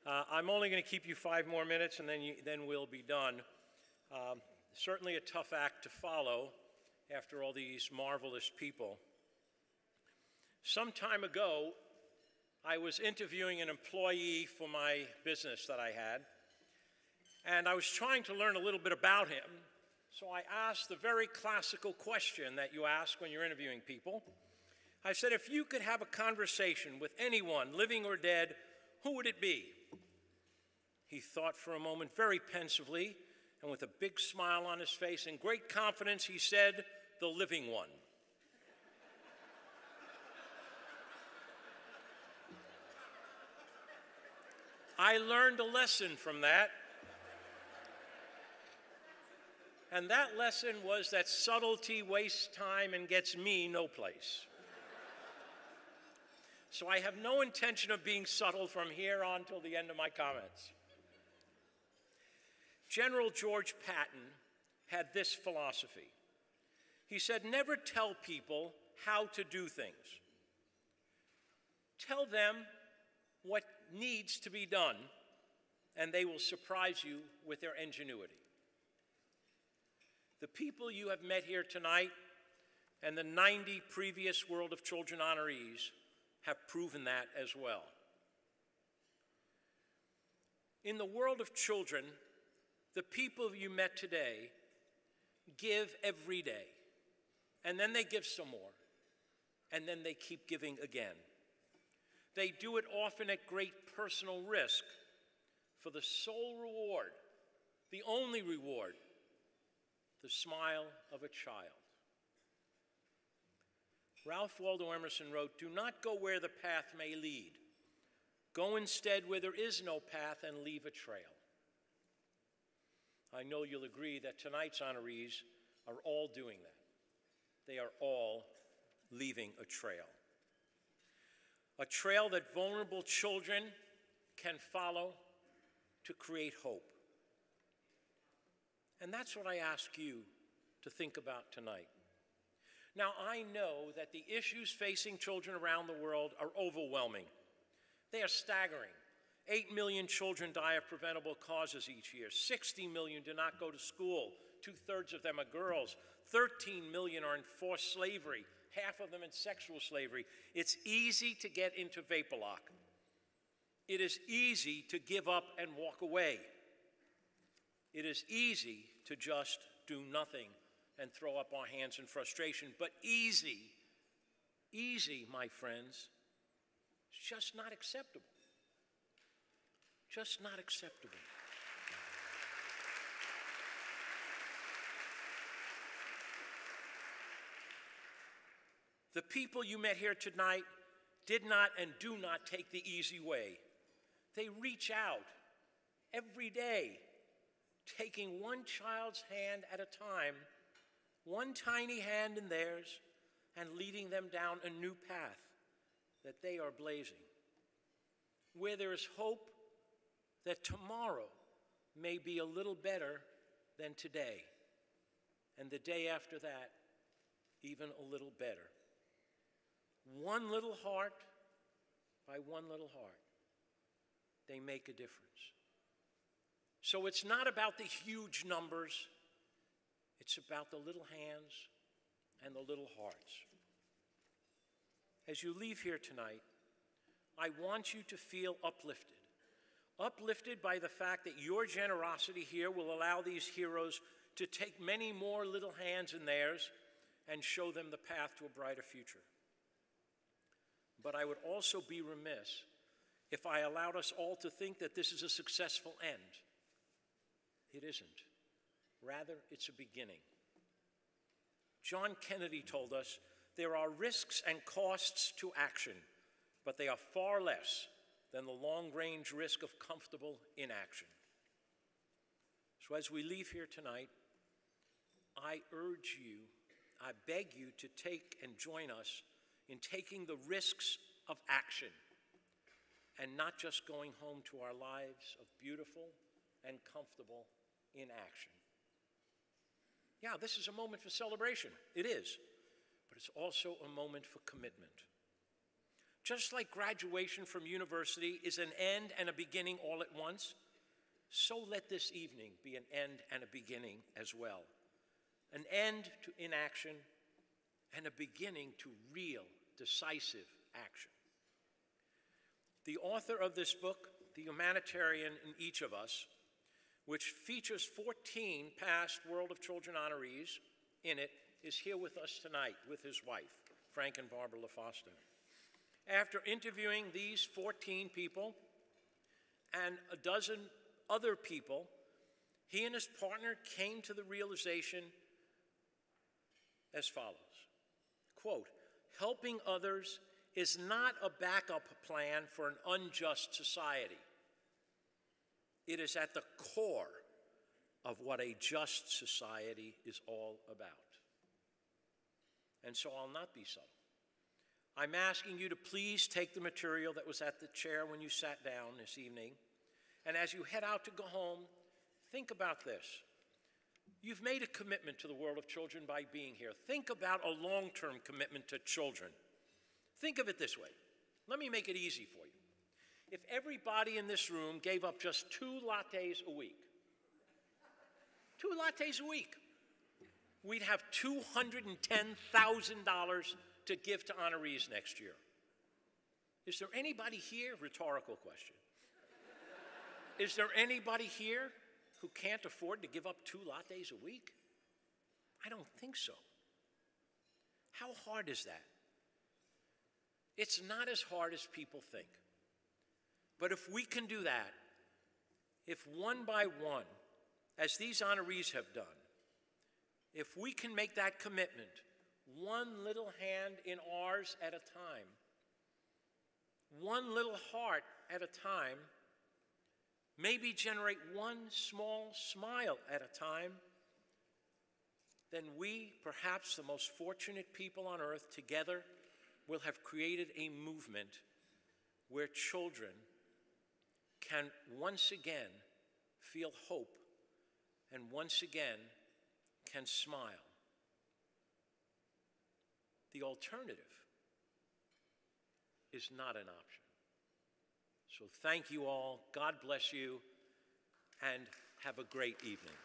I'm only going to keep you 5 more minutes, and then we'll be done. Certainly a tough act to follow after all these marvelous people. Some time ago, I was interviewing an employee for my business that I had, and I was trying to learn a little bit about him. So I asked the very classical question that you ask when you're interviewing people. I said, if you could have a conversation with anyone, living or dead, who would it be? He thought for a moment very pensively, and with a big smile on his face and great confidence, he said, the living one. I learned a lesson from that. And that lesson was that subtlety wastes time and gets me no place. So I have no intention of being subtle from here on till the end of my comments. General George Patton had this philosophy. He said, never tell people how to do things. Tell them what needs to be done, and they will surprise you with their ingenuity. The people you have met here tonight and the 90 previous World of Children honorees have proven that as well. In the world of children, the people you met today give every day, and then they give some more, and then they keep giving again. They do it often at great personal risk for the sole reward, the only reward, the smile of a child. Ralph Waldo Emerson wrote, do not go where the path may lead. Go instead where there is no path and leave a trail. I know you'll agree that tonight's honorees are all doing that. They are all leaving a trail. A trail that vulnerable children can follow to create hope. And that's what I ask you to think about tonight. Now, I know that the issues facing children around the world are overwhelming. They are staggering. 8 million children die of preventable causes each year. 60 million do not go to school. 2/3 of them are girls. 13 million are in forced slavery, half of them in sexual slavery. It's easy to get into vapor lock. It is easy to give up and walk away. It is easy to just do nothing and throw up our hands in frustration. But easy, my friends, is just not acceptable. Just not acceptable. The people you met here tonight did not and do not take the easy way. They reach out every day, taking one child's hand at a time, one tiny hand in theirs, and leading them down a new path that they are blazing, where there is hope that tomorrow may be a little better than today, and the day after that, even a little better. One little heart by one little heart, they make a difference. So it's not about the huge numbers, it's about the little hands and the little hearts. As you leave here tonight, I want you to feel uplifted. Uplifted by the fact that your generosity here will allow these heroes to take many more little hands in theirs and show them the path to a brighter future. But I would also be remiss if I allowed us all to think that this is a successful end. It isn't. Rather, it's a beginning. John Kennedy told us there are risks and costs to action, but they are far less than the long-range risk of comfortable inaction. So as we leave here tonight, I urge you, I beg you to take and join us in taking the risks of action and not just going home to our lives of beautiful and comfortable inaction. Yeah, this is a moment for celebration. It is. But it's also a moment for commitment. Just like graduation from university is an end and a beginning all at once, so let this evening be an end and a beginning as well. An end to inaction and a beginning to real, decisive action. The author of this book, The Humanitarian in Each of Us, which features 14 past World of Children honorees in it, is here with us tonight with his wife, Frank and Barbara LaFosta. After interviewing these 14 people and a dozen other people, he and his partner came to the realization as follows, quote, "Helping others is not a backup plan for an unjust society. It is at the core of what a just society is all about." And so I'll not be subtle. I'm asking you to please take the material that was at the chair when you sat down this evening, and as you head out to go home, think about this. You've made a commitment to the World of Children by being here. Think about a long-term commitment to children. Think of it this way. Let me make it easy for you. If everybody in this room gave up just 2 lattes a week, 2 lattes a week, we'd have $210,000 to give to honorees next year. Is there anybody here? Rhetorical question. Is there anybody here who can't afford to give up 2 lattes a week? I don't think so. How hard is that? It's not as hard as people think. But if we can do that, if one by one, as these honorees have done, if we can make that commitment, one little hand in ours at a time, one little heart at a time, maybe generate one small smile at a time, then we, perhaps the most fortunate people on earth, together will have created a movement where children can once again feel hope and once again can smile. The alternative is not an option. So thank you all, God bless you, and have a great evening.